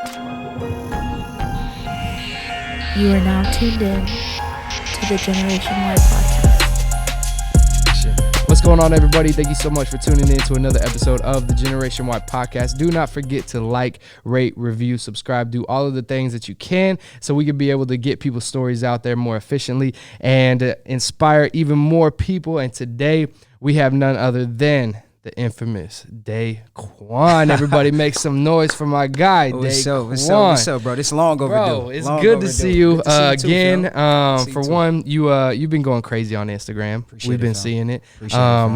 You are now tuned in to the GNWY podcast. What's going on, everybody? Thank you so much for tuning in to another episode of the GNWY podcast. Do not forget to like, rate, review, subscribe, do all of the things that you can so we can be able to get people's stories out there more efficiently and inspire even more people. And today we have none other than the infamous Quann. Everybody make some noise for my guy, What's Quann. What's up, bro? This long overdue. Bro, it's long good overdue. to see you Good to see you too, again. fam. For one, you've been going crazy on Instagram. We've been seeing it. Appreciate it, fam.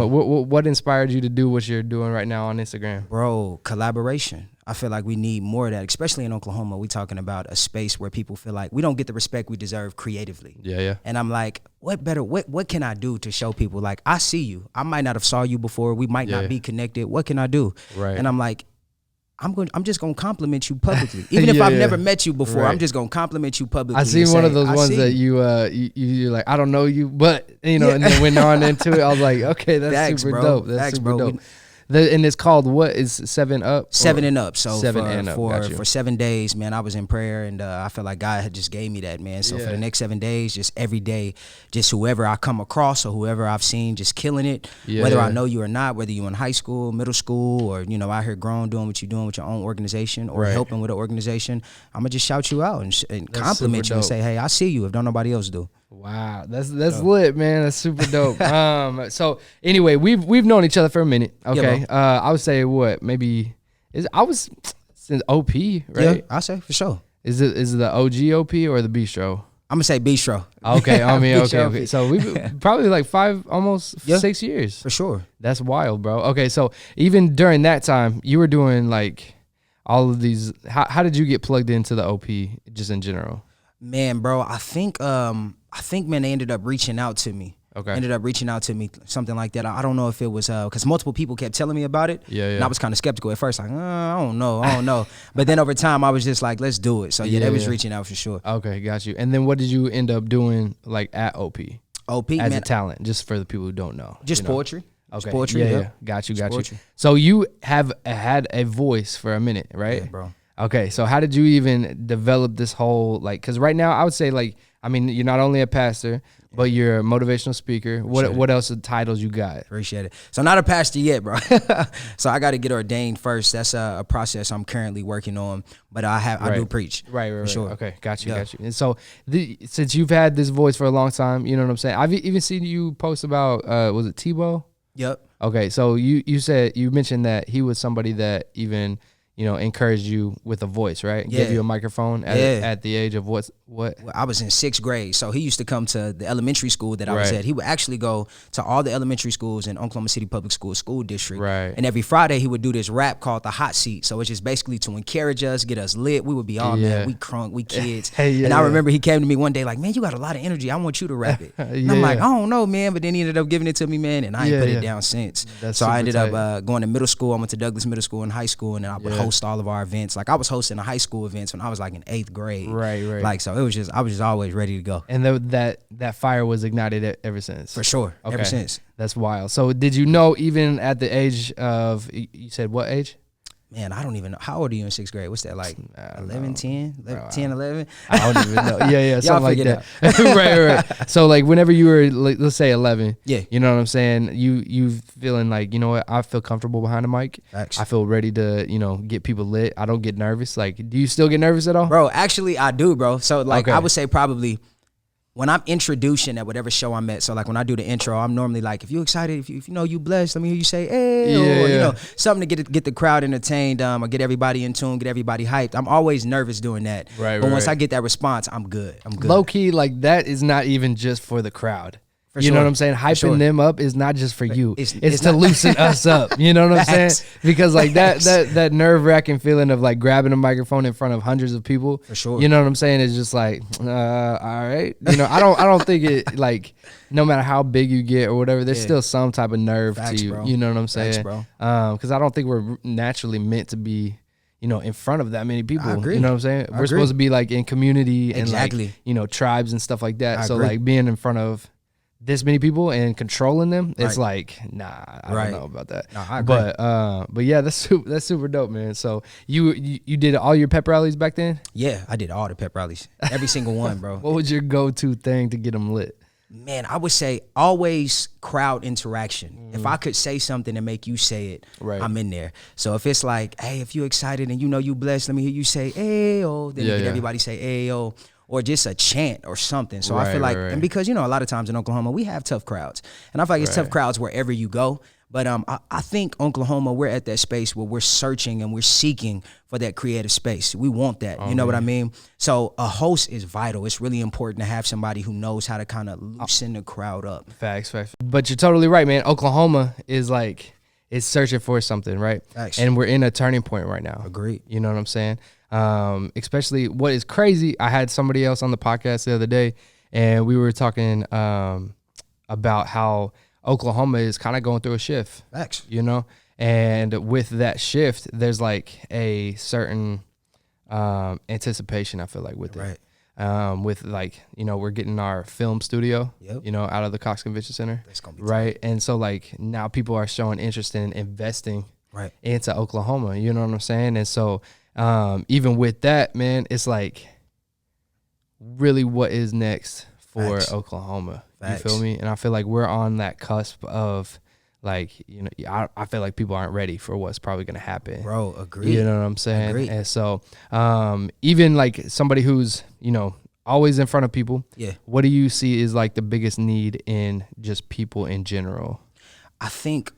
What inspired you to do what you're doing right now on Instagram? Bro, collaboration. I feel like we need more of that, especially in Oklahoma. We talking about a space where people feel like we don't get the respect we deserve creatively. Yeah. And I'm like, what can I do to show people, like, I see you. I might not have saw you before. We might not be connected. What can I do? Right. And I'm like, I'm just gonna compliment you publicly, even if I've never met you before. Right. I'm just gonna compliment you publicly. I seen one of those ones that you're like, I don't know you, but and then went on into it. I was like, okay, that's Thanks, super bro. dope. That's Thanks, super bro. dope. And it's called what? Is 7 Up? 7 and up. So 7 and up. Got you. for 7 days, man, I was in prayer, and I felt like God had just gave me that, man. So for the next 7 days, just every day, just whoever I come across or whoever I've seen, just killing it. Whether I know you or not, whether you're in high school, middle school, or out here grown doing what you're doing with your own organization or helping with an organization, I'm gonna just shout you out and compliment you and say, hey, I see you if don't nobody else do. Wow, that's lit, man. That's super dope. So anyway, we've known each other for a minute. Okay, Yeah, I would say I was since OP, right? Yeah, I say for sure. Is it the OG OP or the Bistro? I'm gonna say bistro. Okay, I mean, Bistro. okay. So we probably like 6 years. For sure. That's wild, bro. Okay, so even during that time, you were doing like all of these. How did you get plugged into the OP just in general? Man, bro, I think man, they ended up reaching out to me. Okay. Ended up reaching out to me, something like that. I don't know if it was because multiple people kept telling me about it. Yeah. And I was kind of skeptical at first, like, I don't know. But then over time, I was just like, let's do it. So they was reaching out for sure. Okay, got you. And then what did you end up doing like at OP? OP, As man, a talent, just for the people who don't know. just poetry. Okay. Just poetry. Yeah. Got you. Poetry. So you have had a voice for a minute, right? Yeah, bro. Okay. So how did you even develop this whole, like, because right now I would say, like, I mean, you're not only a pastor, but you're a motivational speaker. What else are titles you got? Appreciate it. So not a pastor yet, bro. So I got to get ordained first. That's a process I'm currently working on. But I do preach. Right. Sure. Okay, got you. And so since you've had this voice for a long time, you know what I'm saying? I've even seen you post about, was it Tebow? Yep. Okay, so you mentioned that he was somebody that even encouraged you with a voice, right? Yeah. Give you a microphone at the age of what? Well, I was in 6th grade, so he used to come to the elementary school that I was at. He would actually go to all the elementary schools in Oklahoma City Public School District. Right. And every Friday he would do this rap called the Hot Seat. So it's just basically to encourage us, get us lit. We would be all man, we crunk, we kids. And I remember he came to me one day like, man, you got a lot of energy. I want you to rap it. And I'm like, I don't know, man. But then he ended up giving it to me, man, and I ain't put it down since. So I ended up going to middle school. I went to Douglas Middle School in high school, and then I would host all of our events. Like I was hosting the high school events when I was like in 8th grade. Right. Like so, I was just always ready to go. And that fire was ignited ever since. For sure, ever since. That's wild. So did you know even at the age of, you said what age? Man, I don't even know. How old are you in 6th grade? What's that, like 11, 10? 10, 11? I don't even know. Yeah, something like figure that. right. So like whenever you were, like, let's say 11, Yeah. you know what I'm saying? You feeling like, you know what, I feel comfortable behind the mic. Facts. I feel ready to, get people lit. I don't get nervous. Like, do you still get nervous at all? Bro, actually, I do, bro. So, like, Okay. I would say probably when I'm introducing at whatever show I'm at, so like when I do the intro, I'm normally like, if you excited, if you know you blessed, let me hear you say, hey, or something to get the crowd entertained, or get everybody in tune, get everybody hyped. I'm always nervous doing that. Right. But once I get that response, I'm good. Low key, like that is not even just for the crowd. For you sure. know what I'm saying? Hyping sure. them up is not just for you. It's to not- loosen us up. You know what I'm saying? Facts. Because like Facts. that nerve-wracking feeling of like grabbing a microphone in front of hundreds of people. For sure. You know what I'm saying? It's just like, all right. I don't think it, like, no matter how big you get or whatever, there's still some type of nerve Facts, to you. bro. You know what I'm saying? Facts, bro. Because I don't think we're naturally meant to be, in front of that many people. I agree. You know what I'm saying? I We're agree. supposed to be like in community and Exactly. like, tribes and stuff like that. I So agree. like being in front of this many people and controlling them, it's like, nah, I don't know about that. No, I agree. But yeah, that's super dope, man. So you did all your pep rallies back then? Yeah, I did all the pep rallies, every single one, bro. What was your go-to thing to get them lit? Man, I would say always crowd interaction. If I could say something and make you say it, I'm in there. So if it's like, hey, if you're excited and you know you blessed, let me hear you say, ayo, then everybody say, ayo. Or just a chant or something. So I feel like, and because, you know, a lot of times in Oklahoma, we have tough crowds. And I feel like it's tough crowds wherever you go. But I think Oklahoma, we're at that space where we're searching and we're seeking for that creative space. We want that. You know what I mean? So a host is vital. It's really important to have somebody who knows how to kind of loosen the crowd up. Facts. But you're totally right, man. Oklahoma is like, it's searching for something, right? Facts. And we're in a turning point right now. Agreed. You know what I'm saying? Especially what is crazy, I had somebody else on the podcast the other day, and we were talking about how Oklahoma is kind of going through a shift. Facts. You know? And with that shift, there's like a certain anticipation, I feel like, with it. With like, you know, we're getting our film studio, you know, out of the Cox Convention Center. That's gonna be right. And so like now people are showing interest in investing into Oklahoma. You know what I'm saying? And so even with that, man, it's like really what is next for Oklahoma. You feel me? And I feel like we're on that cusp of like, you know, I feel like people aren't ready for what's probably going to happen. Bro, agreed. You know what I'm saying? Agreed. And so even like somebody who's, you know, always in front of people, what do you see is like the biggest need in just people in general? I think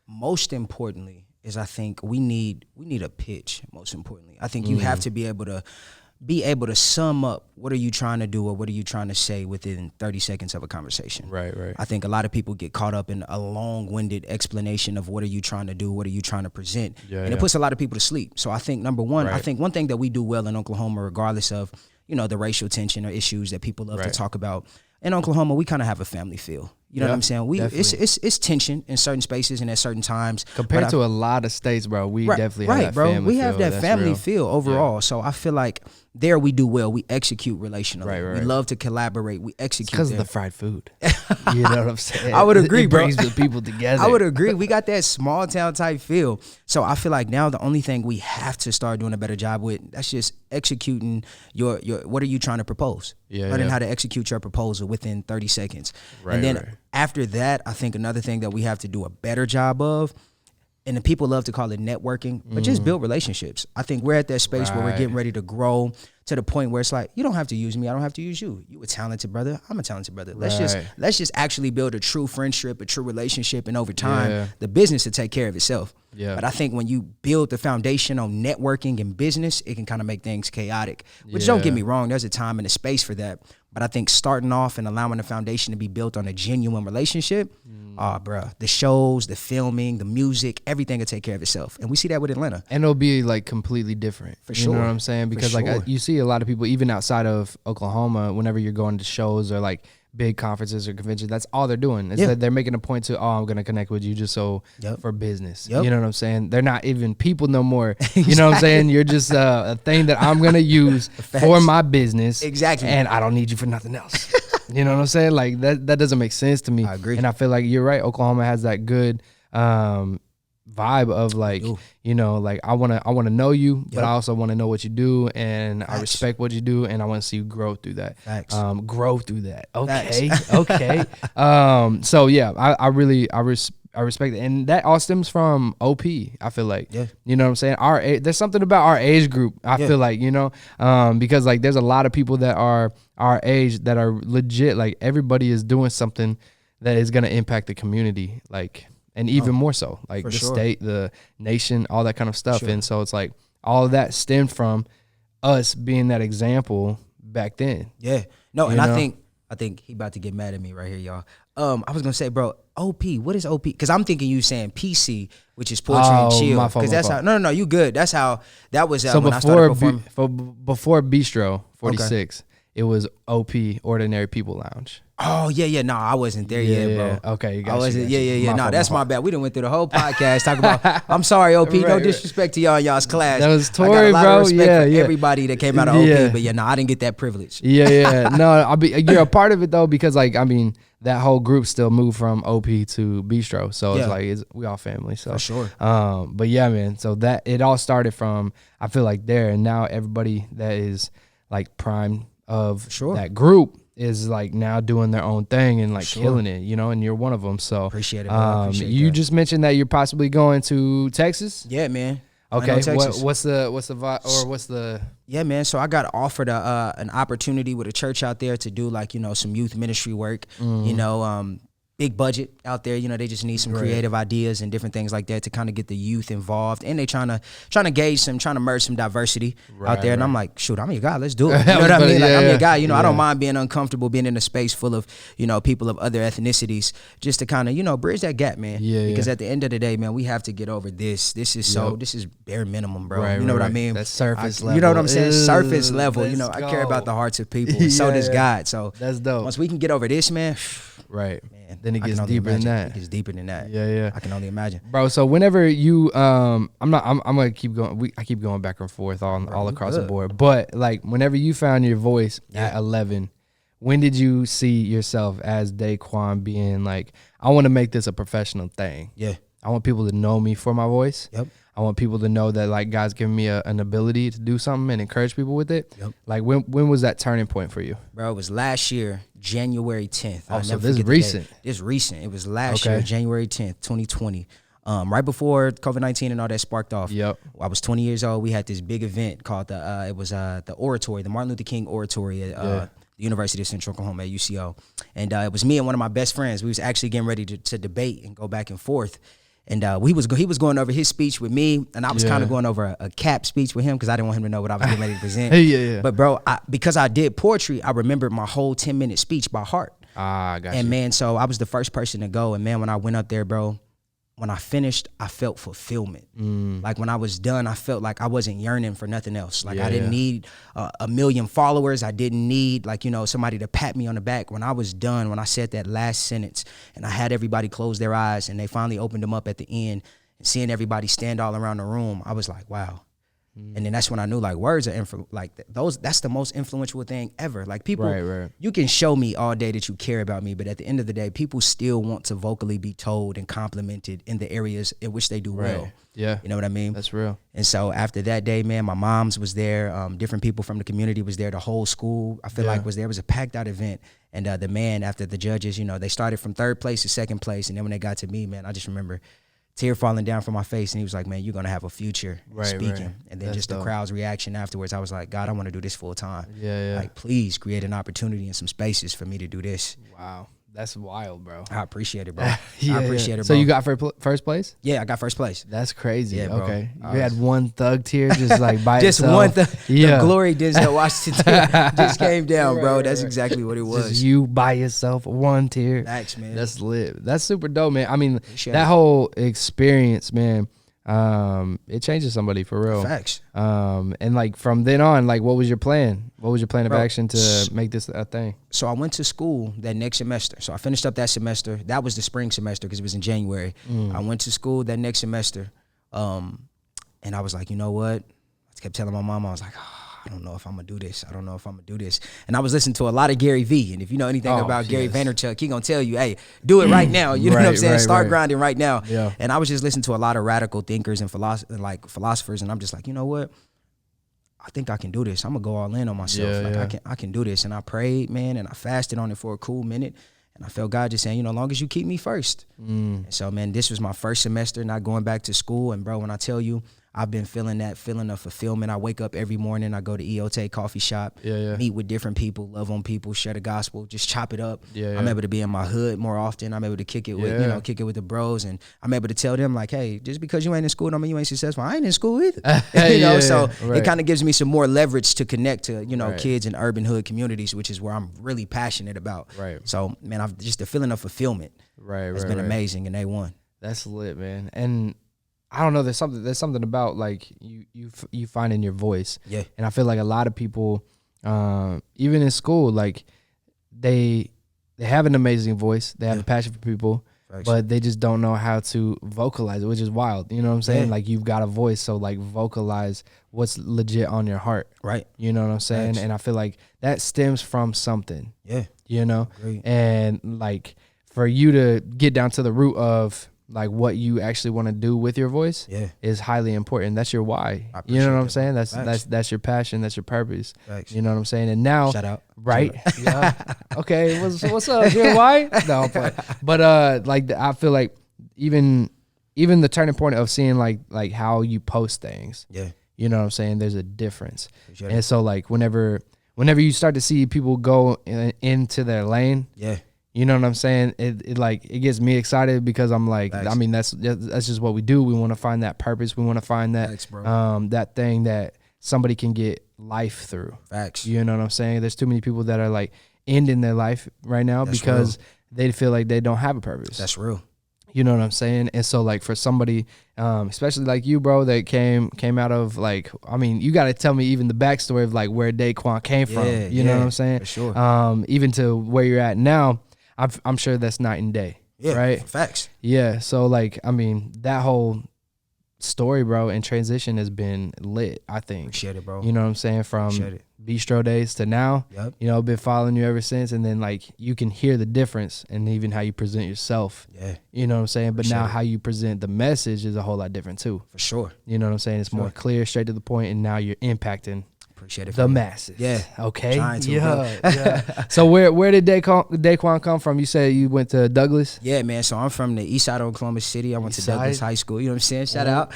most importantly is I think we need a pitch. Most importantly, I think you have to be able to sum up what are you trying to do or what are you trying to say within 30 seconds of a conversation. Right. I think a lot of people get caught up in a long-winded explanation of what are you trying to do, what are you trying to present, and it puts a lot of people to sleep. So I think number one, I think one thing that we do well in Oklahoma, regardless of, you know, the racial tension or issues that people love to talk about, in Oklahoma we kind of have a family feel. You know what I'm saying? It's tension in certain spaces and at certain times. Compared to a lot of states, bro, we definitely have that family feel. We have that family feel overall. So I feel like there we do well. We execute relationally. We love to collaborate. We execute because of the fried food. You know what I'm saying? I would agree, it bro. brings the people together. I would agree. We got that small town type feel. So I feel like now the only thing we have to start doing a better job with, that's just executing your what are you trying to propose? Learning how to execute your proposal within 30 seconds. And then after that, I think another thing that we have to do a better job of, and the people love to call it networking, but just build relationships. I think we're at that space where we're getting ready to grow to the point where it's like, you don't have to use me, I don't have to use you. You a talented brother, I'm a talented brother. Let's just actually build a true friendship, a true relationship, and over time, the business will take care of itself. But I think when you build the foundation on networking and business, it can kind of make things chaotic. Which don't get me wrong, there's a time and a space for that. But I think starting off and allowing the foundation to be built on a genuine relationship, the shows, the filming, the music, everything will take care of itself. And we see that with Atlanta. And it'll be like completely different. For sure. You know what I'm saying? Because like you see a lot of people, even outside of Oklahoma, whenever you're going to shows or like big conferences or conventions, that's all they're doing. Is that they're making a point to, I'm going to connect with you just so for business. You know what I'm saying? They're not even people no more. You know what I'm saying? You're just a thing that I'm going to use for my business. Exactly. And I don't need you for nothing else. You know what I'm saying? Like that doesn't make sense to me. I agree. And I feel like you're right. Oklahoma has that good vibe of like, you know, like I want to know you, but I also want to know what you do, and I respect what you do, and I want to see you grow through that. Grow through that. Okay. Okay. So yeah, I really respect it, and that all stems from OP. I feel like, you know what I'm saying? There's something about our age group. I feel like, you know, because like there's a lot of people that are our age that are legit. Like everybody is doing something that is gonna impact the community, like. And even more so, like the state, the nation, all that kind of stuff. And so it's like all of that stemmed from us being that example back then. No, and I think he about to get mad at me right here, y'all. I was gonna say, bro, OP, what is OP? Because I'm thinking you saying PC, which is poetry and chill. Because that's how. No, you good. That's how that was. So when I started performing. Before Bistro 46. it was OP, Ordinary People Lounge. Oh yeah. No, I wasn't there yet, bro. Okay, you got I wasn't. Yeah. No, that's my fault. bad. We done went through the whole podcast talking about. I'm sorry, OP. No disrespect to y'all's class. That was I got Tory, a lot bro. of respect for everybody that came out of OP, but no, I didn't get that privilege. Yeah. No, you're a part of it though, because like I mean, that whole group still moved from OP to Bistro, so it's like we all family. So for sure. But yeah, man. So that it all started from, I feel like there, and now everybody that is like prime of that group is like now doing their own thing and like killing it, you know, and you're one of them. So appreciate it, bro. You just mentioned that you're possibly going to Texas. Yeah, man. Okay, what's the vibe, or what's the? Yeah, man. So I got offered an opportunity with a church out there to do like, you know, some youth ministry work. You know, big budget out there. You know, they just need some creative ideas and different things like that to kind of get the youth involved. And they trying to gauge trying to merge some diversity out there. And I'm like, shoot, I'm your guy. Let's do it. You know what I mean? Like, I'm your guy. You know, I don't mind being uncomfortable, being in a space full of, you know, people of other ethnicities, just to kind of, you know, bridge that gap, man. Because at the end of the day, man, we have to get over this. This is bare minimum, bro. You know what I mean? That's surface level. You know what I'm saying? Surface level. You know, I care about the hearts of people. And so does God. So that's dope. Once we can get over this, man. Man. Then it gets deeper than that. It gets deeper than that. Yeah. I can only imagine, bro. So whenever you, I'm gonna keep going. I keep going back and forth all across the board. But like, whenever you found your voice at 11, when did you see yourself as Quann being like, I want to make this a professional thing? Yeah. I want people to know me for my voice. Yep. I want people to know that like God's giving me an ability to do something and encourage people with it. Yep. Like when was that turning point for you? Bro, it was last year, January 10th. Oh, so this is recent. This recent. It was last year, January 10th, 2020. Right before COVID-19 and all that sparked off. Yep. I was 20 years old. We had this big event called the Oratory, the Martin Luther King Oratory at the University of Central Oklahoma at UCO. And it was me and one of my best friends. We was actually getting ready to debate and go back and forth. And he was going over his speech with me, and I was kind of going over a cap speech with him because I didn't want him to know what I was getting ready to present. But bro, because I did poetry, I remembered my whole 10-minute speech by heart. Gotcha. And man, so I was the first person to go. And man, when I went up there, bro, when I finished, I felt fulfillment. Like when I was done, I felt like I wasn't yearning for nothing else. Like I didn't need a million followers. I didn't need like, you know, somebody to pat me on the back. When I was done, when I said that last sentence and I had everybody close their eyes and they finally opened them up at the end and seeing everybody stand all around the room, I was like, wow. And then that's when I knew like words are that's the most influential thing ever. Like people, you can show me all day that you care about me, but at the end of the day, people still want to vocally be told and complimented in the areas in which they do well. Yeah. You know what I mean? That's real. And so after that day, man, my mom's was there. Different people from the community was there. The whole school, I feel like was there. It was a packed out event. And the man, after the judges, you know, they started from third place to second place. And then when they got to me, man, I just remember tear falling down from my face, and he was like, man, you're gonna have a future speaking. And then just the crowd's reaction afterwards, I was like, God, I want to do this full time. Like, please create an opportunity and some spaces for me to do this. Wow. That's wild, bro. I appreciate it, bro. I appreciate it, bro. So you got first place? Yeah, I got first place. That's crazy. Yeah, bro. Okay. You had one thug tear just like by just itself. One thug. The glory Denzel Washington just came down, bro. That's exactly what it was. Just you by yourself, one tear. Thanks, man. That's lit. That's super dope, man. I mean, that whole experience, man, it changes somebody for real. Facts. And like from then on, like what was your plan? What was your plan of action to make this a thing? So I went to school that next semester. So I finished up that semester. That was the spring semester because it was in January. I went to school that next semester. And I was like, you know what? I kept telling my mom, I was like, I don't know if I'm gonna do this. I don't know if I'm gonna do this. And I was listening to a lot of Gary V. And if you know anything about Gary Vaynerchuk, he gonna tell you, hey, do it right now. You know what I'm saying? Start grinding right now. Yeah. And I was just listening to a lot of radical thinkers and philosophers, and I'm just like, you know what? I think I can do this. I'm gonna go all in on myself. I can do this. And I prayed, man, and I fasted on it for a cool minute. And I felt God just saying, you know, as long as you keep me first. And so, man, this was my first semester, not going back to school. And bro, when I tell you, I've been feeling that feeling of fulfillment. I wake up every morning, I go to EOT coffee shop, meet with different people, love on people, share the gospel, just chop it up. I'm able to be in my hood more often. I'm able to kick it with, kick it with the bros. And I'm able to tell them like, hey, just because you ain't in school don't mean you ain't successful. I ain't in school either. It kind of gives me some more leverage to connect to, kids in urban hood communities, which is where I'm really passionate about. So, man, I've just the feeling of fulfillment. It's been amazing, and they won. That's lit, man. And I don't know. There's something about like you find in your voice. Yeah. And I feel like a lot of people even in school, like they have an amazing voice. They have a passion for people, but they just don't know how to vocalize it, which is wild. You know what I'm saying? Like, you've got a voice, so like vocalize what's legit on your heart. Right. You know what I'm saying? And I feel like that stems from something. Yeah. You know? Great. And like for you to get down to the root of like what you actually want to do with your voice is highly important. That's your why. You know what I'm saying? That's your passion. That's your purpose. You know what I'm saying? And now, shout out, right? Yeah. Okay. What's up? GNWY? No, but like I feel like even the turning point of seeing like how you post things. Yeah. You know what I'm saying? There's a difference. And so like whenever you start to see people go into their lane. Yeah. You know what I'm saying? It gets me excited because I'm like, thanks. I mean, that's just what we do. We want to find that purpose. We want to find that that thing that somebody can get life through. Facts. You know what I'm saying? There's too many people that are like ending their life right now because they feel like they don't have a purpose. That's real. You know what I'm saying? And so like for somebody, especially like you, bro, that came out of like, I mean, you got to tell me even the backstory of like where Quann came from. You know what I'm saying? For sure. Even to where you're at now. I'm sure that's night and day. Yeah, right? Facts. Yeah. So like, I mean, that whole story, bro, and transition has been lit, I think. Appreciate it, bro. You know what I'm saying? From bistro days to now. Yep. You know, I've been following you ever since. And then like you can hear the difference and even how you present yourself. Yeah. You know what I'm saying? But now how you present the message is a whole lot different too. For sure. You know what I'm saying? It's more clear, straight to the point, and now you're impacting the masses. Yeah. Okay. Yeah. So where did Quann come from? You said you went to Douglas? Yeah, man. So I'm from the east side of Oklahoma City. I went to Douglas High School. You know what I'm saying? Shout out.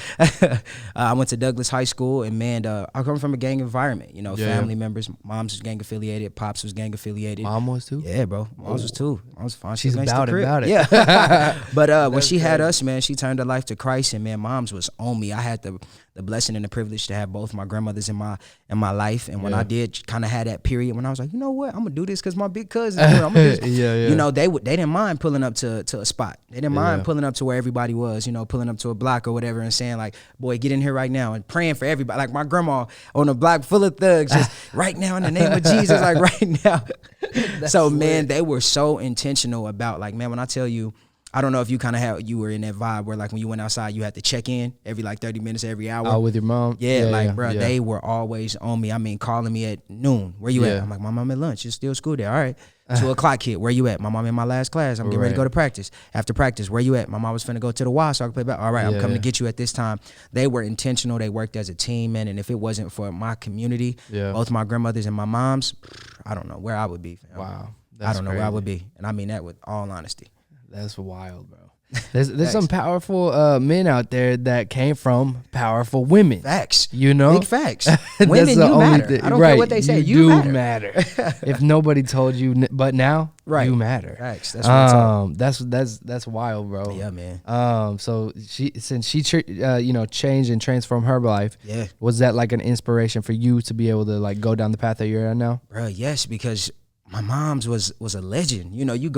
I went to Douglas High School, and man, I come from a gang environment. You know, family members. Mom's was gang affiliated. Pops was gang affiliated. Mom was too? Yeah, bro. Mom's was too. Mom was fine. She's about it. Yeah. But when she had us, man, she turned her life to Christ, and man, Mom's was on me. I had the blessing and the privilege to have both my grandmothers in my life. And when I did kind of have that period when I was like, you know what, I'm gonna do this because my big cousin, I'm gonna do this. You know, they didn't mind pulling up to a spot. They didn't mind pulling up to where everybody was, you know, pulling up to a block or whatever and saying like, boy, get in here right now, and praying for everybody. Like my grandma on a block full of thugs, just right now in the name of Jesus, like right now. So man, they were so intentional about like, man, when I tell you, I don't know if you kind of you were in that vibe where like when you went outside, you had to check in every like 30 minutes, every hour. Oh, with your mom? Yeah, bro, they were always on me. I mean, calling me at noon. Where you at? I'm like, my mom at lunch. It's still school day. All right. 2 o'clock kid. Where you at? My mom in my last class. I'm getting ready to go to practice. After practice, where you at? My mom was finna go to the Y so I could play back. All right, I'm coming to get you at this time. They were intentional. They worked as a team, man. And if it wasn't for my community, both my grandmothers and my moms, I don't know where I would be. Wow. I don't know where I would be. And I mean that with all honesty. That's wild, bro. There's some powerful men out there that came from powerful women. Facts. You know? Big facts. Women, you matter. I don't care what they say. You do matter. If nobody told you, but now, you matter. Facts. That's that's wild, bro. Yeah, man. So since she changed and transformed her life, was that like an inspiration for you to be able to like go down the path that you're at now? Bro, yes, because my mom's was a legend. You know, you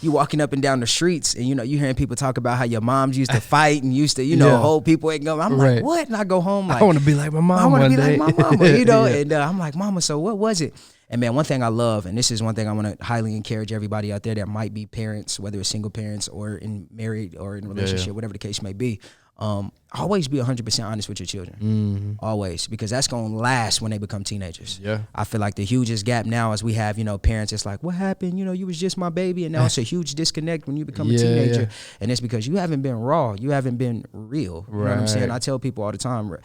walking up and down the streets and, you know, you hearing people talk about how your moms used to fight and used to, you know, hold people and go. I'm like, what? And I go home like, I want to be like my mom. I want to be like my mama, you know. And I'm like, mama, so what was it? And man, one thing I love, and this is one thing I want to highly encourage everybody out there that might be parents, whether it's single parents or in married or in a relationship, whatever the case may be. Always be 100% honest with your children. Always, because that's gonna last when they become teenagers. Yeah, I feel like the hugest gap now is we have, you know, parents. It's like, what happened? You know, you was just my baby, and now it's a huge disconnect when you become a teenager, and it's because you haven't been raw, you haven't been real. You know what I'm saying? I tell people all the time,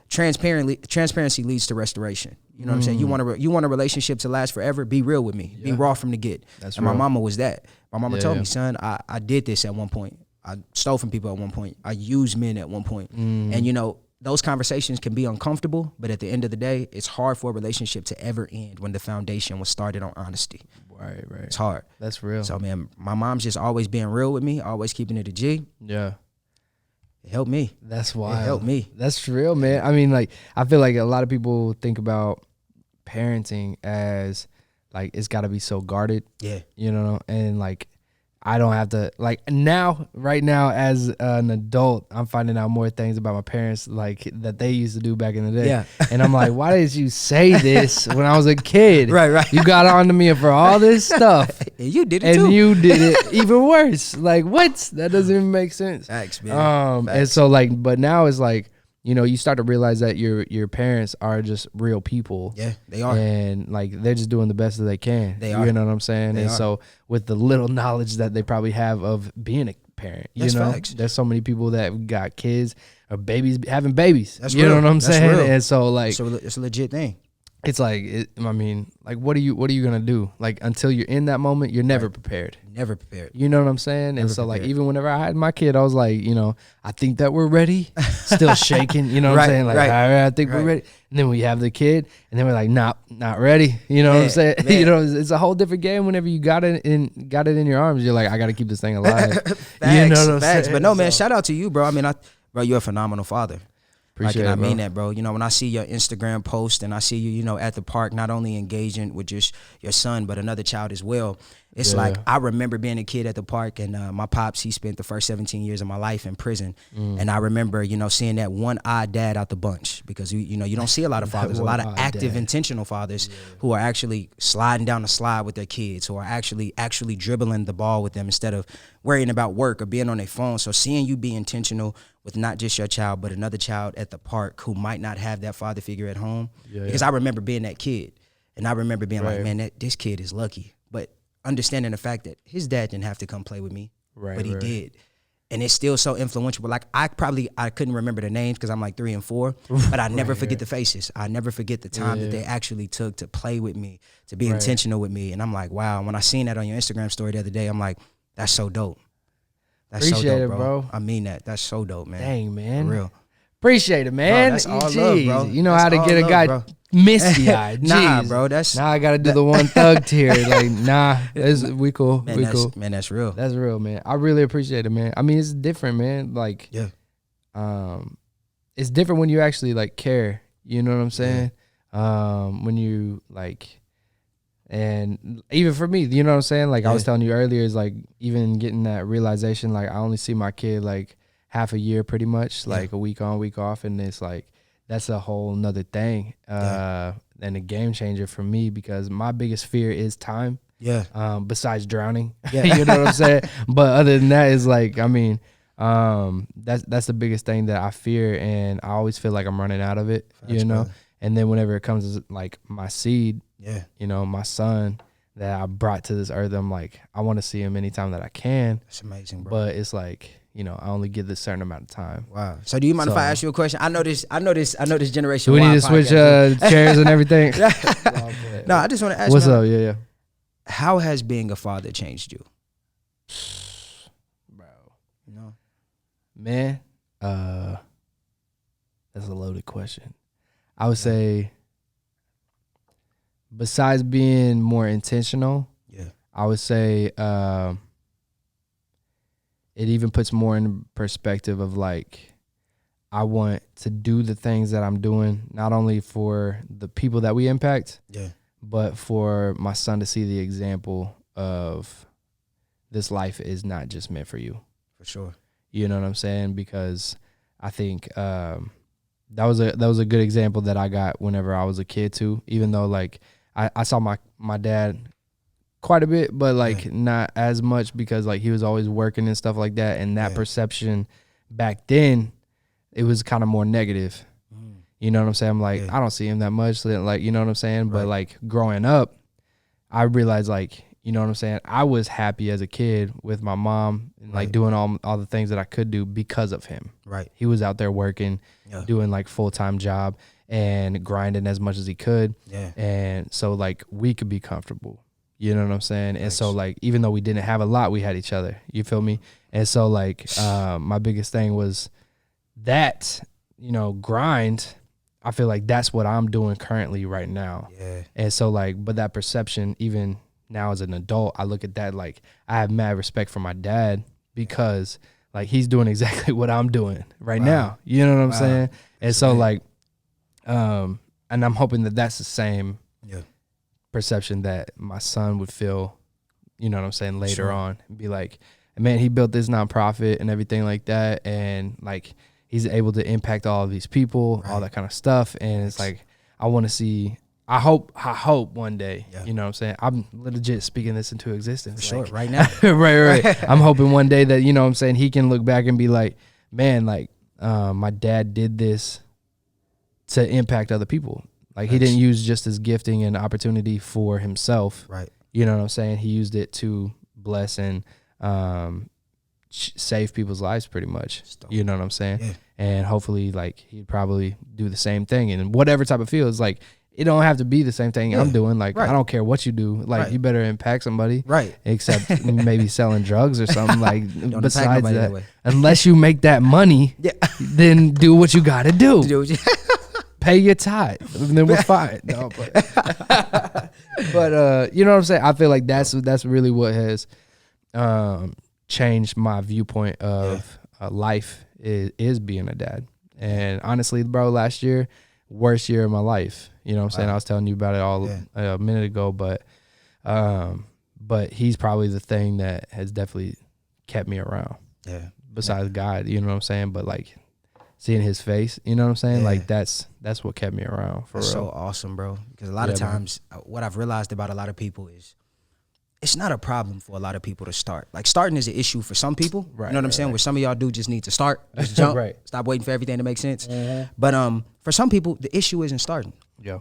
transparency leads to restoration. You know what I'm saying? You want a relationship to last forever? Be real with me. Be raw from the get. That's and real. My mama was that. My mama told me, son, I did this at one point. I stole from people at one point. I used men at one point. And, you know, those conversations can be uncomfortable, but at the end of the day, it's hard for a relationship to ever end when the foundation was started on honesty. Right. It's hard. That's real. So, man, my mom's just always being real with me, always keeping it a G. Yeah. It helped me. That's wild. It helped me. That's real, man. I mean, like, I feel like a lot of people think about parenting as, like, it's got to be so guarded. Yeah. You know, and, like, I don't have to, like, now, right now, as an adult, I'm finding out more things about my parents, like, that they used to do back in the day. Yeah. And I'm like, why did you say this when I was a kid? Right. You got on to me for all this stuff. And you did it and too. you did it even worse. Like, what? That doesn't even make sense. Facts, man. And so, like, but now it's like, you know, you start to realize that your parents are just real people. Yeah, they are. And like they're just doing the best that they can. They are. You know what I'm saying? They and are. so with the little knowledge that they probably have of being a parent, you That's know, facts. there's so many people that got kids or babies having babies. That's you real. know what I'm That's saying? real. And so like it's a legit thing. it's like I mean, like what are you gonna do? Like until you're in that moment, you're never prepared. Never prepared. You know what I'm saying? Never and so like prepared. even whenever I had my kid, I was like, you know, I think that we're ready. Still shaking, you know what Right, I'm saying? Like, right, all right, I think we're right. ready. And then we have the kid, and then we're like, not ready. You know what I'm saying? Man. You know, it's a whole different game whenever you got it in your arms. You're like, I got to keep this thing alive. Facts, you know what I'm facts. saying? But no, man, So, shout out to you, bro. I mean, bro, you're a phenomenal father. appreciate and it, I mean bro. that, bro. You know, when I see your Instagram post and I see you, you know, at the park, not only engaging with just your son, but another child as well. It's Yeah. like, I remember being a kid at the park, and my pops, he spent the first 17 years of my life in prison. And I remember, you know, seeing that one odd dad out the bunch, because, you know, you don't see a lot of fathers, a lot of one-eyed active, dad. intentional fathers who are actually sliding down the slide with their kids, who are actually dribbling the ball with them instead of worrying about work or being on their phone. So seeing you be intentional with not just your child, but another child at the park who might not have that father figure at home. Because I remember being that kid, and I remember being like, man, this kid is lucky. But understanding the fact that his dad didn't have to come play with me, but he did. And it's still so influential. But like, I couldn't remember the names because I'm like 3 and 4, but I never forget the faces. I never forget the time that they actually took to play with me, to be intentional with me. And I'm like, wow. When I seen that on your Instagram story the other day, I'm like, that's so dope. That's Appreciate so dope, it, bro. I mean that. That's so dope, man. Dang, man. For real. Appreciate it, man. Bro, that's all Jeez. love, bro. You know That's how to all get a love, guy bro. misty-eyed. Nah, Jeez. bro. That's Now I got to do the one thug tear. Like, nah, we cool. man, we that's, cool. man, that's real. That's real, man. I really appreciate it, man. I mean, it's different, man. Like, Yeah. It's different when you actually like care. You know what I'm saying? When you like, and even for me, you know what I'm saying? Like I was telling you earlier, is like even getting that realization. Like I only see my kid like half a year, pretty much, like a week on, week off, and it's like that's a whole nother thing. And a game changer for me, because my biggest fear is time. Yeah. Besides drowning, you know what I'm saying? But other than that, is like, I mean, that's the biggest thing that I fear, and I always feel like I'm running out of it, you know. brother. And then whenever it comes to like my seed, Yeah. you know, my son that I brought to this earth, I'm like, I want to see him anytime that I can. That's amazing, bro. But it's like, you know, I only get this certain amount of time. Wow. So do you mind if I ask you a question? I know this generation. Do we Y need to switch podcast, chairs and everything? no, I just want to ask What's you, up? Yeah. how has being a father changed you? Bro. You know? Man, that's a loaded question. I would say, besides being more intentional, I would say it even puts more in perspective of like, I want to do the things that I'm doing, not only for the people that we impact, but for my son to see the example of this life is not just meant for you. For sure. You know what I'm saying? Because I think that was a good example that I got whenever I was a kid too. Even though like I saw my dad quite a bit, but like not as much, because like he was always working and stuff like that. And that perception back then, it was kind of more negative. You know what I'm saying? I'm like, I don't see him that much. Like, you know what I'm saying? But like growing up, I realized like, you know what I'm saying? I was happy as a kid with my mom and like doing all the things that I could do because of him. Right. He was out there working, doing like full-time job and grinding as much as he could. Yeah. And so like we could be comfortable. You know what I'm saying? And so like, even though we didn't have a lot, we had each other. You feel me? And so like, my biggest thing was that, you know, grind. I feel like that's what I'm doing currently right now. Yeah. And so like, but that perception, even now as an adult, I look at that like I have mad respect for my dad, because like he's doing exactly what I'm doing right now. You know what I'm saying? And so like, and I'm hoping that that's the same perception that my son would feel you know what I'm saying, later on, and be like, man, he built this nonprofit and everything like that, and like he's able to impact all of these people, all that kind of stuff. And it's like, I want to see. I hope one day, you know what I'm saying? I'm legit speaking this into existence. For sure, like, right now. right. I'm hoping one day that, you know what I'm saying, he can look back and be like, man, like my dad did this to impact other people. Like he didn't use just his gifting and opportunity for himself. Right. You know what I'm saying? He used it to bless and save people's lives pretty much. You know what I'm saying? Yeah. And hopefully like he'd probably do the same thing in whatever type of field. It's like, it don't have to be the same thing I'm doing. Like, I don't care what you do. Like, you better impact somebody. Right. Except maybe selling drugs or something. Like, besides that, anyway. Unless unless you make that money, then do what you got to do. Pay your tithe. And then we're fine. No, but you know what I'm saying? I feel like that's really what has changed my viewpoint of life is being a dad. And honestly, bro, last year, worst year of my life. You know what I'm saying? I was telling you about it all a minute ago, but he's probably the thing that has definitely kept me around. Yeah. Besides God, you know what I'm saying? But like seeing his face, you know what I'm saying? Like that's what kept me around for real. So awesome, bro. Because a lot of times what I've realized about a lot of people is it's not a problem for a lot of people to start. Like starting is an issue for some people. Right, you know what I'm saying? Where some of y'all do just need to start, just jump, stop waiting for everything to make sense. But for some people, the issue isn't starting. Yeah.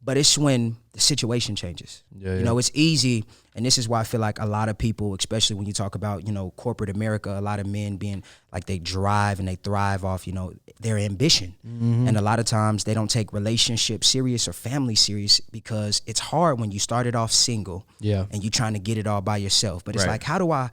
But it's when the situation changes. You know, it's easy, and this is why I feel like a lot of people, especially when you talk about, you know, corporate America, a lot of men being like they drive and they thrive off, you know, their ambition. And a lot of times they don't take relationships serious or family serious because it's hard when you started off single and you trying to get it all by yourself. But it's like, how do I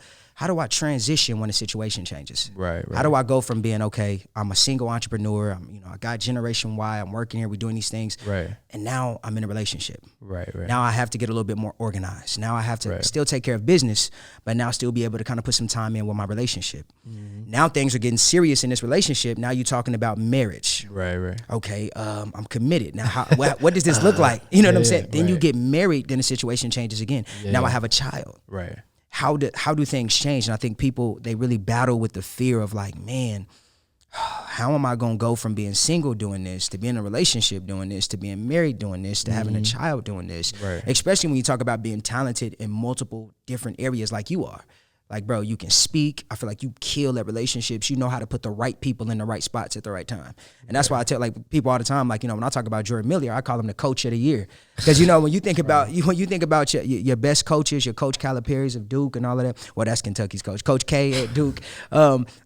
transition when the situation changes? Right. How do I go from being, okay, I'm a single entrepreneur, I got Generation Y, I'm working here, we're doing these things. Right. And now I'm in a relationship. Right. Now I have to get a little bit more organized. Now I have to still take care of business, but now still be able to kind of put some time in with my relationship. Now things are getting serious in this relationship. Now you're talking about marriage. Right. Okay, I'm committed. Now what does this look like? You know what I'm saying? Then you get married, then the situation changes again. Now I have a child. Right. How do things change? And I think people, they really battle with the fear of like, man, how am I going to go from being single doing this to being in a relationship doing this to being married doing this to having a child doing this? Right. Especially when you talk about being talented in multiple different areas like you are. Like, bro, you can speak. I feel like you kill at relationships. You know how to put the right people in the right spots at the right time. And that's why I tell like people all the time, like, when I talk about Jordan Miller, I call him the coach of the year. Because, when you think about your best coaches, your Coach Calipari's of Duke and all of that, well, that's Kentucky's coach, Coach K at Duke.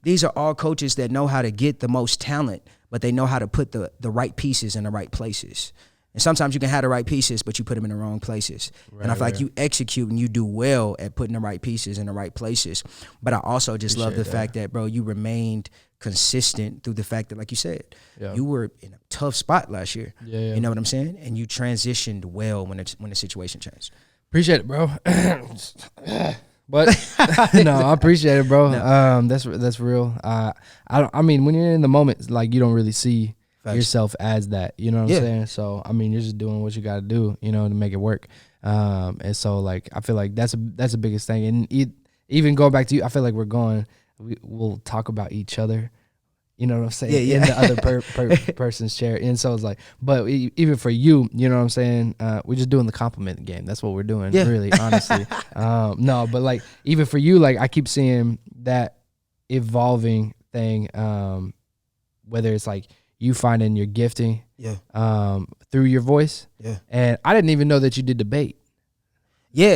These are all coaches that know how to get the most talent, but they know how to put the right pieces in the right places. And sometimes you can have the right pieces, but you put them in the wrong places. Right, and I feel like you execute and you do well at putting the right pieces in the right places. But I also just love the fact that, bro, you remained consistent through the fact that, like you said, you were in a tough spot last year. You know what I'm saying? And you transitioned well when the situation changed. Appreciate it, bro. But no, I appreciate it, bro. No. That's real. I mean, when you're in the moment, like you don't really see yourself as that, you know what I'm saying? So I mean, you're just doing what you got to do, to make it work. And so like I feel like that's the biggest thing. And even going back to you, I feel like we'll talk about each other, you know what I'm saying, in the other person's chair. And so it's like, but even for you, you know what I'm saying, we're just doing the compliment game. That's what we're doing, really, honestly. No, but like even for you, like I keep seeing that evolving thing, whether it's like you finding your gifting through your voice. And I didn't even know that you did debate.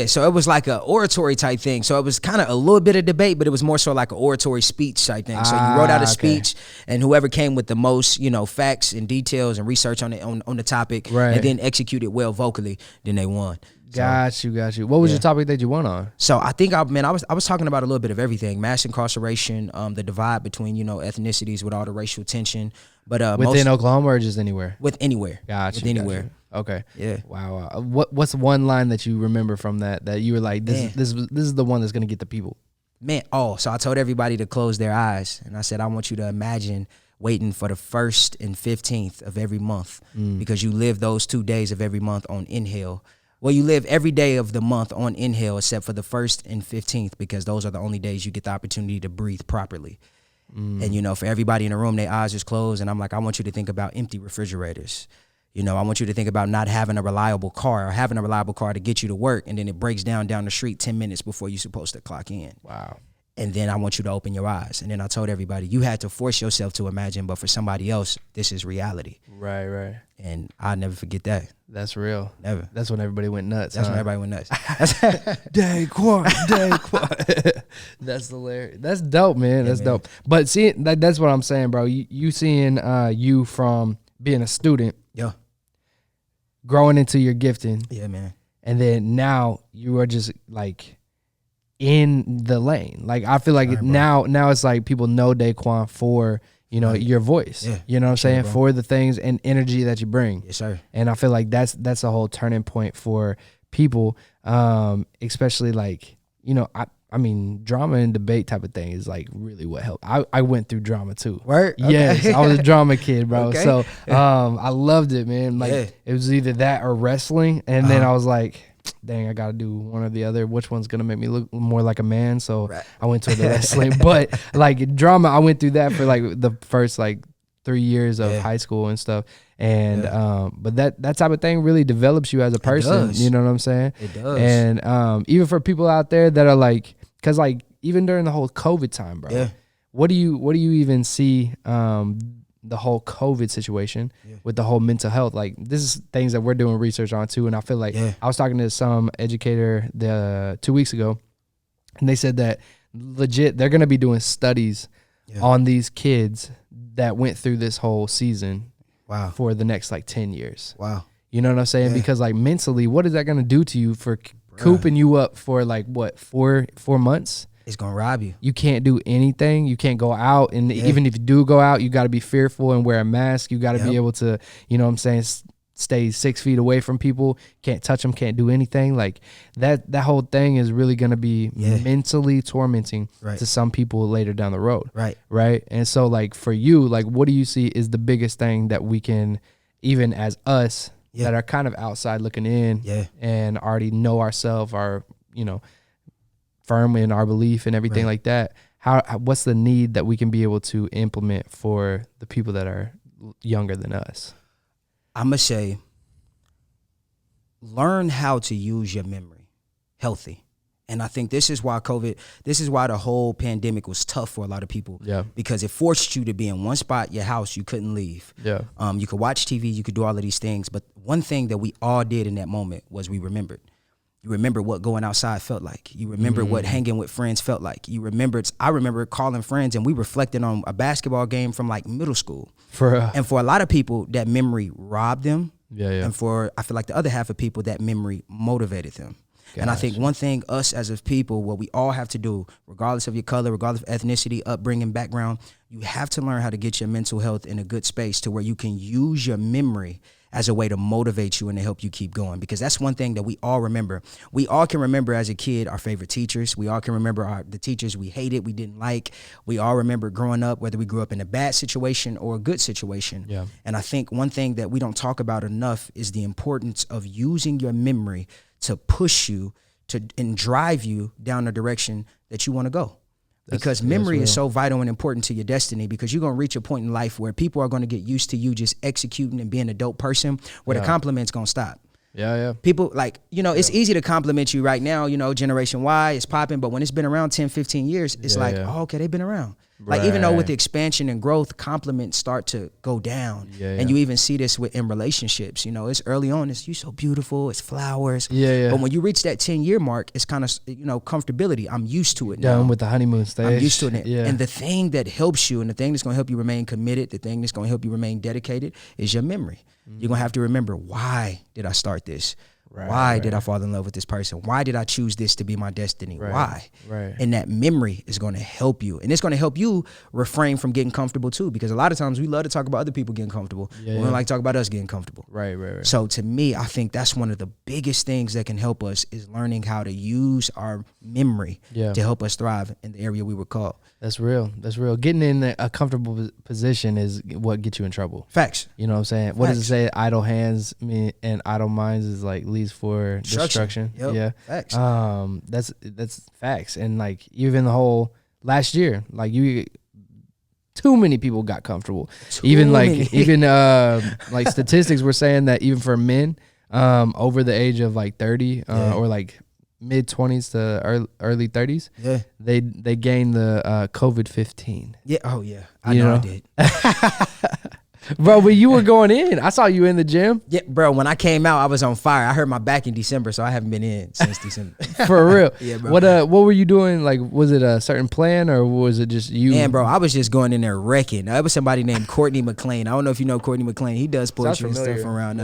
So it was like an oratory type thing. So it was kind of a little bit of debate, but it was more so like an oratory speech type thing. So you wrote out a speech, and whoever came with the most, facts and details and research on the topic, and then executed well vocally, then they won. Got you. What was your topic that you won on? So I think I was talking about a little bit of everything: mass incarceration, the divide between ethnicities with all the racial tension. But within Oklahoma or just anywhere? With anywhere. Gotcha. Anywhere. Okay. Yeah. Wow. What's one line that you remember from that you were like, this is the one that's gonna get the people? Man. So I told everybody to close their eyes, and I said, I want you to imagine waiting for the 1st and 15th of every month, because you live those 2 days of every month on inhale, Well, you live every day of the month on inhale except for the 1st and 15th, because those are the only days you get the opportunity to breathe properly. And, you know, for everybody in the room, their eyes is closed. And I'm like, I want you to think about empty refrigerators. You know, I want you to think about not having a reliable car, or having a reliable car to get you to work, and then it breaks down the street 10 minutes before you're supposed to clock in. Wow. And then I want you to open your eyes. And then I told everybody, you had to force yourself to imagine, but for somebody else, this is reality. Right. And I'll never forget that. That's real. Never. That's when everybody went nuts. That's when everybody went nuts. Day Quann. That's hilarious. That's dope, man. That's dope. But see, that's what I'm saying, bro. You seeing you from being a student, growing into your gifting. Yeah, man. And then now you are just like in the lane. Like I feel like now it's like people know Daquan for, you know, your voice. Yeah. You know what I'm saying? Bro. For the things and energy that you bring. Yes, sir. And I feel like that's a whole turning point for people, especially like, you know, I mean, drama and debate type of thing is like really what helped. I went through drama too. Right? Okay. Yes, I was a drama kid, bro. Okay. So I loved it, man. Like it was either that or wrestling. And then I was like, dang, I got to do one or the other. Which one's going to make me look more like a man? So I went to the wrestling. But like drama, I went through that for like the first like 3 years of high school and stuff. And but that type of thing really develops you as a person. You know what I'm saying? It does. And even for people out there that are like, because like even during the whole COVID time, bro, what do you even see the whole COVID situation with the whole mental health? Like this is things that we're doing research on too. And I feel like I was talking to some educator 2 weeks ago, and they said that legit they're going to be doing studies on these kids that went through this whole season for the next like 10 years. Wow. You know what I'm saying? Because like mentally, what is that going to do to you for cooping you up for like what, four months? It's going to rob you. You can't do anything. You can't go out. And even if you do go out, you got to be fearful and wear a mask. You got to be able to, you know what I'm saying, stay 6 feet away from people. Can't touch them, can't do anything. Like that whole thing is really going to be mentally tormenting to some people later down the road. Right. And so like for you, like what do you see is the biggest thing that we can, even as us that are kind of outside looking in and already know ourselves, our, you know, firm in our belief and everything like that, what's the need that we can be able to implement for the people that are younger than us? I'm going to say, learn how to use your memory healthy. And I think this is why the whole pandemic was tough for a lot of people. Because it forced you to be in one spot, your house, you couldn't leave. You could watch TV, you could do all of these things. But one thing that we all did in that moment was we remembered. You remember what going outside felt like. You remember what hanging with friends felt like. I remember calling friends and we reflected on a basketball game from like middle school. And for a lot of people, that memory robbed them. And I feel like the other half of people, that memory motivated them. And I think one thing us as a people, what we all have to do, regardless of your color, regardless of ethnicity, upbringing, background, you have to learn how to get your mental health in a good space to where you can use your memory as a way to motivate you and to help you keep going. Because that's one thing that we all remember. We all can remember as a kid our favorite teachers. We all can remember the teachers we hated, we didn't like. We all remember growing up, whether we grew up in a bad situation or a good situation. And I think one thing that we don't talk about enough is the importance of using your memory to push you and drive you down the direction that you want to go. Because memory is so vital and important to your destiny, because you're going to reach a point in life where people are going to get used to you just executing and being a dope person, where the compliments going to stop. People like, you know, it's easy to compliment you right now, you know, Generation Y is popping, but when it's been around 10, 15 years, it's like, oh, okay, they've been around. Like, even though with the expansion and growth, compliments start to go down. And you even see this in relationships. You know, it's early on, it's you so beautiful, it's flowers. But when you reach that 10-year mark, it's kind of, you know, comfortability. I'm used to it now. Done with the honeymoon stage. I'm used to it. And the thing that helps you and the thing that's going to help you remain committed, the thing that's going to help you remain dedicated is your memory. You're going to have to remember, why did I start this? Why did I fall in love with this person? Why did I choose this to be my destiny? Why? And that memory is going to help you. And it's going to help you refrain from getting comfortable too, because a lot of times we love to talk about other people getting comfortable. We don't like to talk about us getting comfortable. So to me, I think that's one of the biggest things that can help us is learning how to use our memory to help us thrive in the area we were called. That's real. That's real. Getting in a comfortable position is what gets you in trouble. Facts. You know what I'm saying? What does it say? Idle hands and idle minds is like leads for destruction. Yep. Yeah. Facts. That's facts. And like even the whole last year, like too many people got comfortable. Even like statistics were saying that even for men over the age of like 30 or like mid 20s to early 30s, they gained the COVID-15. Yeah. Oh yeah. I know I did. Bro, but you were going in. I saw you in the gym. Yeah, bro. When I came out, I was on fire. I hurt my back in December, so I haven't been in since December. For real. Yeah, bro. What were you doing? Like, was it a certain plan or was it just you? Man, bro, I was just going in there wrecking. There was somebody named Courtney McLean. I don't know if you know Courtney McLean. He does poetry and stuff around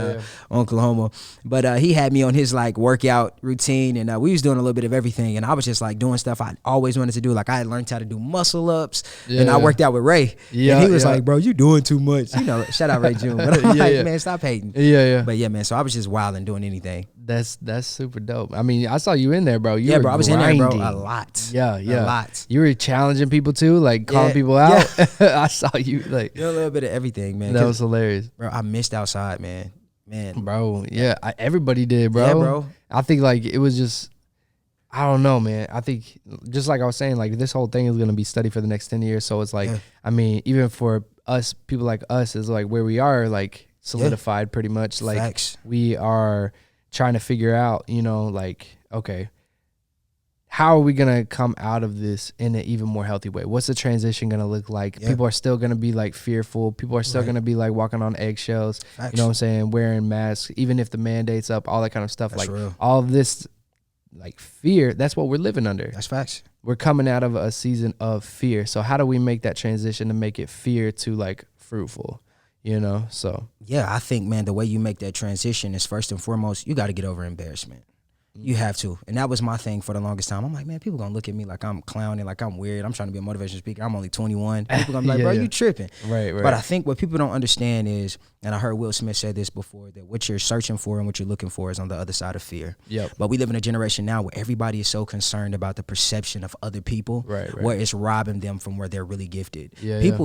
Oklahoma. But he had me on his like workout routine, and we was doing a little bit of everything. And I was just like doing stuff I always wanted to do. Like I had learned how to do muscle ups, and I worked out with Ray. Yeah, and he was like, "Bro, you doing too much." You know, shout out Ray June. But I'm like, man, stop hating. Yeah. But yeah, man. So I was just wild and doing anything. That's super dope. I mean, I saw you in there, bro. Yeah, bro. I was grinding. in there, bro, a lot. Yeah. A lot. You were challenging people too, like calling people out. Yeah. I saw you like a little bit of everything, man. That was hilarious, bro. I missed outside, man. Bro. Yeah, everybody did, bro. Yeah, bro. I think like it was just, I don't know, man. I think just like I was saying, like this whole thing is gonna be studied for the next 10 years. So it's like, I mean, even for us, people like us, is like where we are, like solidified pretty much. Like Facts. We are trying to figure out, you know, like, okay, how are we gonna come out of this in an even more healthy way? What's the transition gonna look like? People are still gonna be like fearful. People are still gonna be like walking on eggshells. Facts. You know what I'm saying? Wearing masks, even if the mandate's up, all that kind of stuff. That's like real. all of this, like fear. That's what we're living under. That's facts. We're coming out of a season of fear. So how do we make that transition to make it fear to like fruitful? You know, so yeah, I think, man, the way you make that transition is first and foremost, you got to get over embarrassment. You have to. And that was my thing for the longest time. I'm like, man, people gonna look at me like I'm clowning, like I'm weird. I'm trying to be a motivational speaker. I'm only 21. People gonna be like, bro, you tripping. Right. But I think what people don't understand is, and I heard Will Smith say this before, that what you're searching for and what you're looking for is on the other side of fear. Yep. But we live in a generation now where everybody is so concerned about the perception of other people, where it's robbing them from where they're really gifted.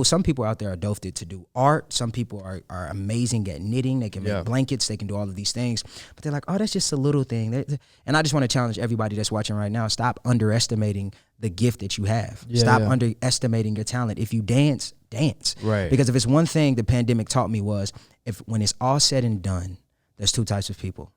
Some people out there are gifted to do art. Some people are amazing at knitting. They can make blankets. They can do all of these things. But they're like, oh, that's just a little thing. And I just want to challenge everybody that's watching right now, stop underestimating the gift that you have. Stop underestimating your talent. If you dance. Right. Because if it's one thing the pandemic taught me was, when it's all said and done, there's two types of people.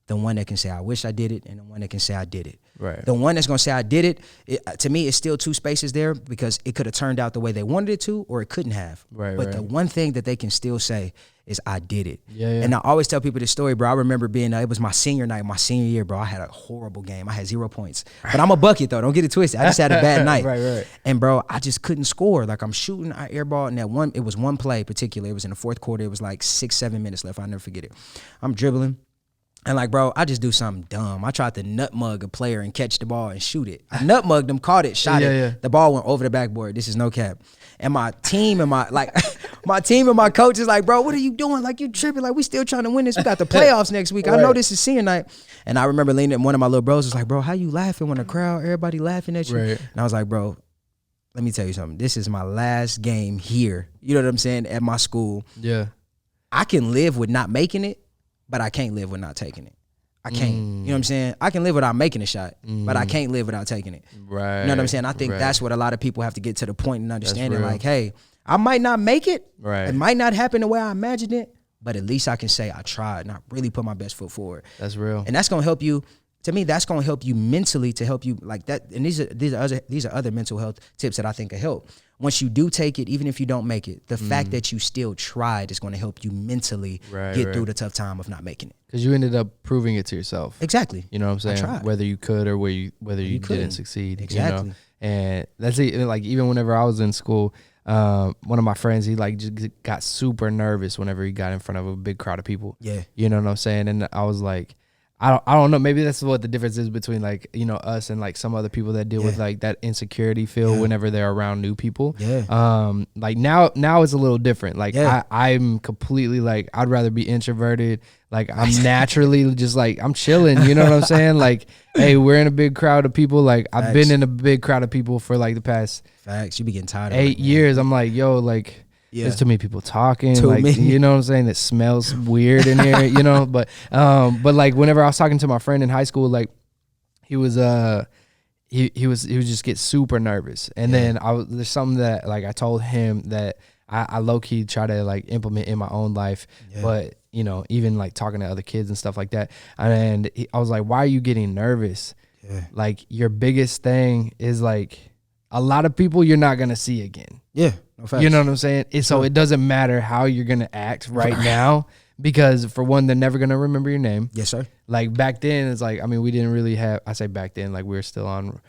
The one that can say, I wish I did it, and the one that can say, I did it. Right. The one that's going to say, I did it, to me, it's still two spaces there because it could have turned out the way they wanted it to, or it couldn't have. But the one thing that they can still say is, I did it. And I always tell people this story, bro. I remember it was my senior night, my senior year, bro. I had a horrible game. I had 0 points. But I'm a bucket, though. Don't get it twisted. I just had a bad night. Right. And, bro, I just couldn't score. Like, I'm shooting, I airball, and it was one play particularly. It was in the fourth quarter. It was like 6-7 minutes left. I'll never forget it. I'm dribbling. And like, bro, I just do something dumb. I tried to nutmug a player and catch the ball and shoot it. I nutmugged him, caught it, shot it. The ball went over the backboard. This is no cap. And my team and my coach is like, bro, what are you doing? Like, you tripping? Like, we still trying to win this. We got the playoffs next week. I know this is senior night. And I remember leaning at one of my little bros was like, bro, how you laughing when the crowd, everybody laughing at you? And I was like, bro, let me tell you something. This is my last game here. You know what I'm saying? At my school. Yeah. I can live with not making it, but I can't live with not taking it. I can't. You know what I'm saying? I can live without making a shot, but I can't live without taking it. Right. You know what I'm saying? I think that's what a lot of people have to get to the point and understanding. Like, hey, I might not make it. Right. It might not happen the way I imagined it, but at least I can say I tried and I really put my best foot forward. That's real. And that's gonna help you. To me, that's gonna help you mentally to help you like that. And these are other mental health tips that I think can help. Once you do take it, even if you don't make it, the fact that you still tried is going to help you mentally get through the tough time of not making it. Because you ended up proving it to yourself. Exactly. You know what I'm saying? I tried. Whether you could or whether you didn't succeed. Exactly. You know? And that's it. Like, even whenever I was in school, one of my friends, he like just got super nervous whenever he got in front of a big crowd of people. Yeah. You know what I'm saying? And I was like, I don't know. Maybe that's what the difference is between like, you know, us and like some other people that deal with like that insecurity feel whenever they're around new people. Yeah. Like now it's a little different. Like I'm completely like, I'd rather be introverted. Like I'm naturally just like, I'm chilling. You know what I'm saying? Like, hey, we're in a big crowd of people. Like I've been in a big crowd of people for like the past Facts. You be getting tired of 8 years. I'm like, yo, like, There's too many people talking. Too like many. You know what I'm saying? It smells weird in here. You know, but like whenever I was talking to my friend in high school, like he was he would just get super nervous, and then there's something that like I told him that I low key try to like implement in my own life, but you know, even like talking to other kids and stuff like that. And I was like, why are you getting nervous? Like your biggest thing is like a lot of people you're not gonna see again. No, you know what I'm saying? So it doesn't matter how you're gonna act right now, because for one, they're never gonna remember your name. Yes, sir. Like back then, it's like, I mean, we didn't really have, I say back then, like we were still on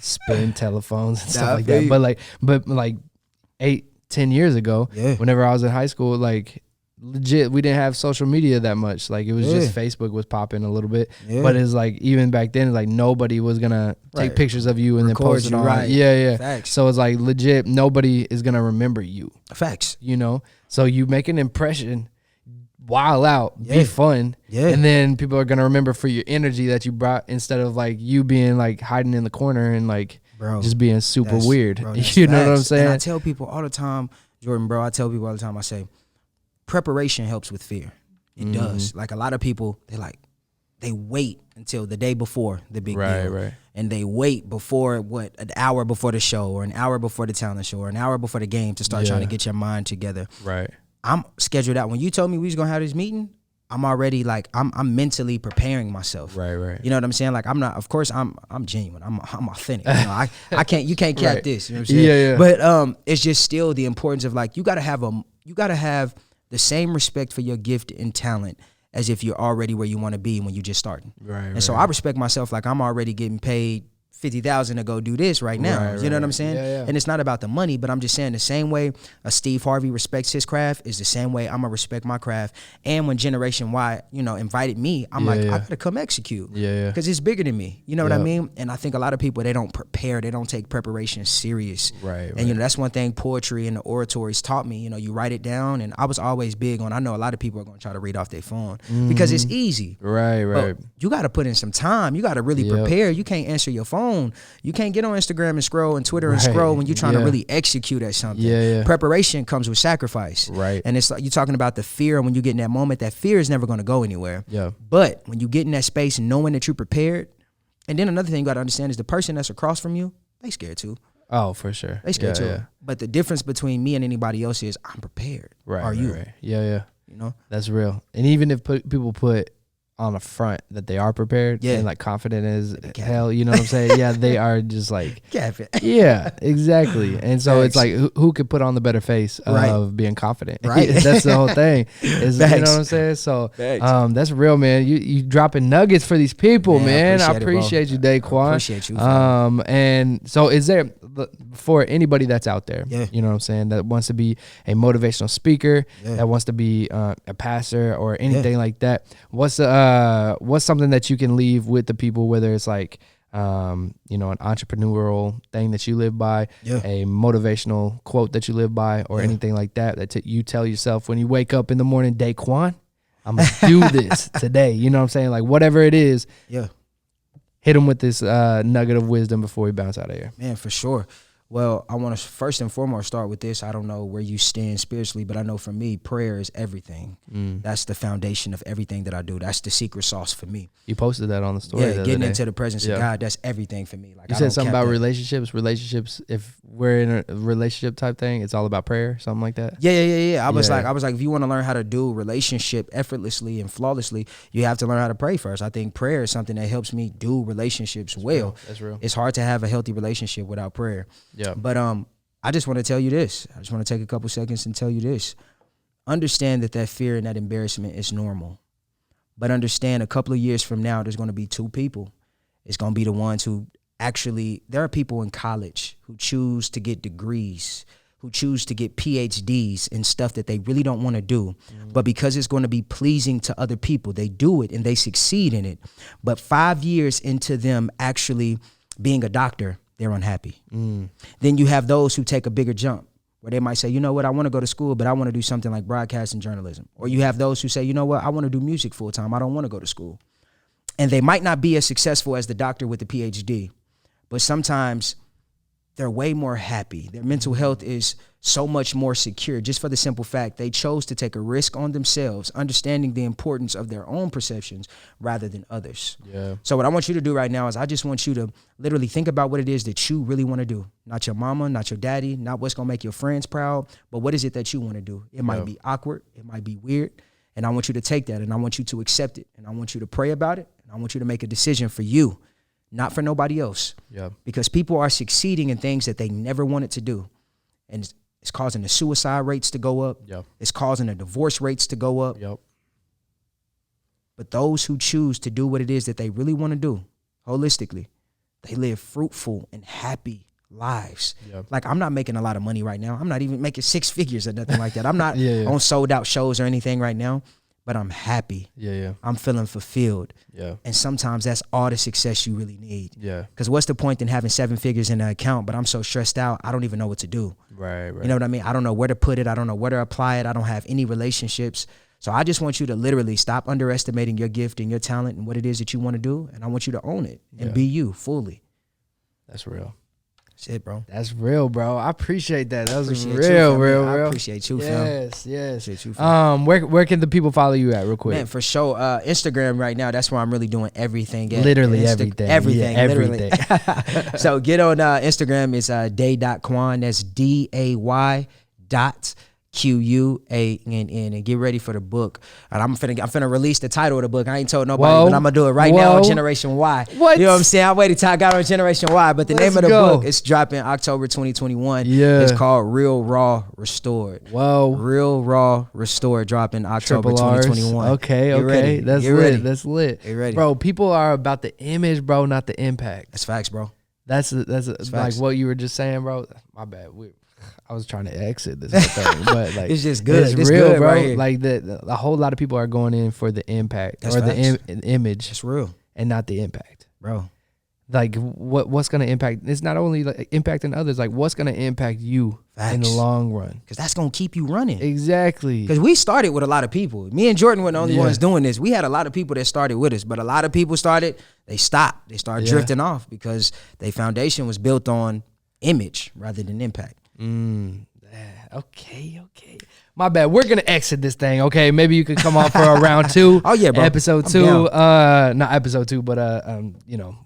spin telephones and stuff like that. But like 8-10 years ago, whenever I was in high school, like legit, we didn't have social media that much. Like it was just Facebook was popping a little bit, but it's like even back then, like nobody was gonna take pictures of you and then post it on. Facts. So it's like legit, nobody is gonna remember you. Facts. You know, so you make an impression, wild out, be fun, and then people are gonna remember for your energy that you brought, instead of like you being like hiding in the corner and like just being super weird. You know what I'm saying? And I tell people all the time, Jordan, bro, I tell people all the time, I say, preparation helps with fear. It does. Like a lot of people, they wait until the day before the big deal. And they wait before an hour before the show, or an hour before the talent show, or an hour before the game to start trying to get your mind together. I'm scheduled out. When you told me we was gonna have this meeting, I'm already like, I'm mentally preparing myself. You know what I'm saying? Like I'm not, of course I'm genuine. I'm authentic. You know, you can't cap this. You know what I'm saying? But it's just still the importance of like, you gotta have the same respect for your gift and talent as if you're already where you want to be when you just starting. And so I respect myself like I'm already getting paid $50,000 to go do this right now. You know what I'm saying? And it's not about the money, but I'm just saying the same way a Steve Harvey respects his craft is the same way I'm gonna respect my craft. And when Generation Y, you know, invited me, I'm I gotta come execute. Because it's bigger than me. You know what I mean? And I think a lot of people, they don't prepare, they don't take preparation serious. And you know, that's one thing poetry and the oratories taught me. You know, you write it down, and I was always big on, I know a lot of people are gonna try to read off their phone because it's easy. But you gotta put in some time. You gotta really prepare. You can't answer your phone. You can't get on Instagram and scroll and Twitter and scroll when you're trying to really execute at something. Preparation comes with sacrifice. And it's like you're talking about the fear, and when you get in that moment, that fear is never going to go anywhere. But when you get in that space knowing that you're prepared, and then another thing you got to understand is the person that's across from you, they scared too. Oh, for sure. They scared too. But the difference between me and anybody else is I'm prepared. Are you? You know? That's real. And even if people put on the front that they are prepared and like confident as hell, you know what I'm saying? They are just like exactly. And so it's like who could put on the better face of being confident? That's the whole thing. Is you know what I'm saying? So that's real, man. You dropping nuggets for these people, man. I appreciate you, Quann. Appreciate you. And so is there, for anybody that's out there, you know what I'm saying, that wants to be a motivational speaker, that wants to be a pastor or anything like that, what's something that you can leave with the people, whether it's like you know, an entrepreneurial thing that you live by, a motivational quote that you live by, or anything like that you tell yourself when you wake up in the morning, Quann, I'm gonna do this today, you know what I'm saying? Like whatever it is, hit them with this nugget of wisdom before we bounce out of here. Man, for sure. Well, I want to first and foremost start with this. I don't know where you stand spiritually, but I know for me, prayer is everything. That's the foundation of everything that I do. That's the secret sauce for me. You posted that on the story. Yeah, getting into the presence of God, that's everything for me. Like you said something about relationships. If we're in a relationship type thing, it's all about prayer, something like that. Yeah. I was like, if you want to learn how to do relationship effortlessly and flawlessly, you have to learn how to pray first. I think prayer is something that helps me do relationships well. That's real. It's hard to have a healthy relationship without prayer. But I just want to tell you this. I just want to take a couple seconds and tell you this. Understand that fear and that embarrassment is normal. But understand a couple of years from now, there's going to be two people. It's going to be the ones who actually, there are people in college who choose to get degrees, who choose to get PhDs in stuff that they really don't want to do. But because it's going to be pleasing to other people, they do it and they succeed in it. But 5 years into them actually being a doctor, they're unhappy. Then you have those who take a bigger jump where they might say, you know what, I want to go to school, but I want to do something like broadcasting journalism. Or you have those who say, you know what, I want to do music full time. I don't want to go to school. And they might not be as successful as the doctor with the PhD, but sometimes they're way more happy. Their mental health is so much more secure, just for the simple fact they chose to take a risk on themselves, understanding the importance of their own perceptions rather than others. Yeah. So what I want you to do right now is I just want you to literally think about what it is that you really want to do. Not your mama, not your daddy, not what's going to make your friends proud, but what is it that you want to do? It might be awkward. It might be weird. And I want you to take that and I want you to accept it. And I want you to pray about it. And I want you to make a decision for you, not for nobody else. Yeah. Because people are succeeding in things that they never wanted to do. And it's causing the suicide rates to go up. Yep. It's causing the divorce rates to go up. Yep. But those who choose to do what it is that they really want to do, holistically, they live fruitful and happy lives. Yep. Like, I'm not making a lot of money right now. I'm not even making 6 figures or nothing like that. I'm not Yeah. on sold out shows or anything right now, but I'm happy. Yeah. I'm feeling fulfilled. Yeah. And sometimes that's all the success you really need. Yeah. Because what's the point in having 7 figures in the account, but I'm so stressed out, I don't even know what to do. Right. You know what I mean? I don't know where to put it. I don't know where to apply it. I don't have any relationships. So I just want you to literally stop underestimating your gift and your talent and what it is that you want to do. And I want you to own it and be you fully. That's real. That's it, bro. That's real, bro. I appreciate that. That was Appreciate real. I appreciate you, fam. Yes. Appreciate you, fam. Where can the people follow you at, real quick? Man, for sure. Instagram right now, that's where I'm really doing everything. Literally everything. Everything, Yeah, literally. everything. So get on Instagram. It's day.quann. That's DAY dot QUANN, and get ready for the book. And I'm finna release the title of the book. I ain't told nobody, but I'm gonna do it right now on Generation Y. What? You know what I'm saying? I waited till I got on Generation Y, but the name of the book is dropping October 2021. Yeah. It's called Real Raw Restored. Whoa. Real Raw Restored, dropping October 2021. Okay. Get ready. That's Get lit. ready. That's lit. Get ready. Bro, people are about the image, bro, not the impact. That's facts, bro. That's like facts. what you were just saying, bro. My bad. I was trying to exit this whole thing, but like It's just good. It's It's real, good bro. right here. Like a whole lot of people are going in for the impact That's or facts. the image, It's real, and not the impact, bro. Like what's gonna impact? It's not only like impacting others. Like what's gonna impact you in the Facts. long run? Because that's gonna keep you running. Exactly. Because we started with a lot of people. Me and Jordan were the only ones doing this. We had a lot of people that started with us, but a lot of people they stopped. They started drifting off because their foundation was built on image rather than impact. Okay. My bad. We're gonna exit this thing. Okay, maybe you could come on for a round 2. Oh yeah, bro. Episode I'm 2. down. Not episode 2, but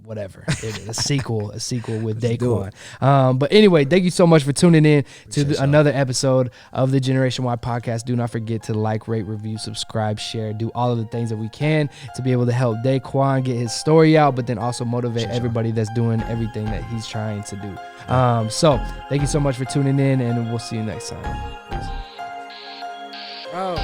whatever. A sequel with Let's do Daquan. But anyway, thank you so much for tuning in to another episode of the Generation Y podcast. Do not forget to like, rate, review, subscribe, share, do all of the things that we can to be able to help Daquan get his story out, but then also motivate everybody that's doing everything that he's trying to do. So thank you so much for tuning in, and we'll see you next time. Peace. Bro.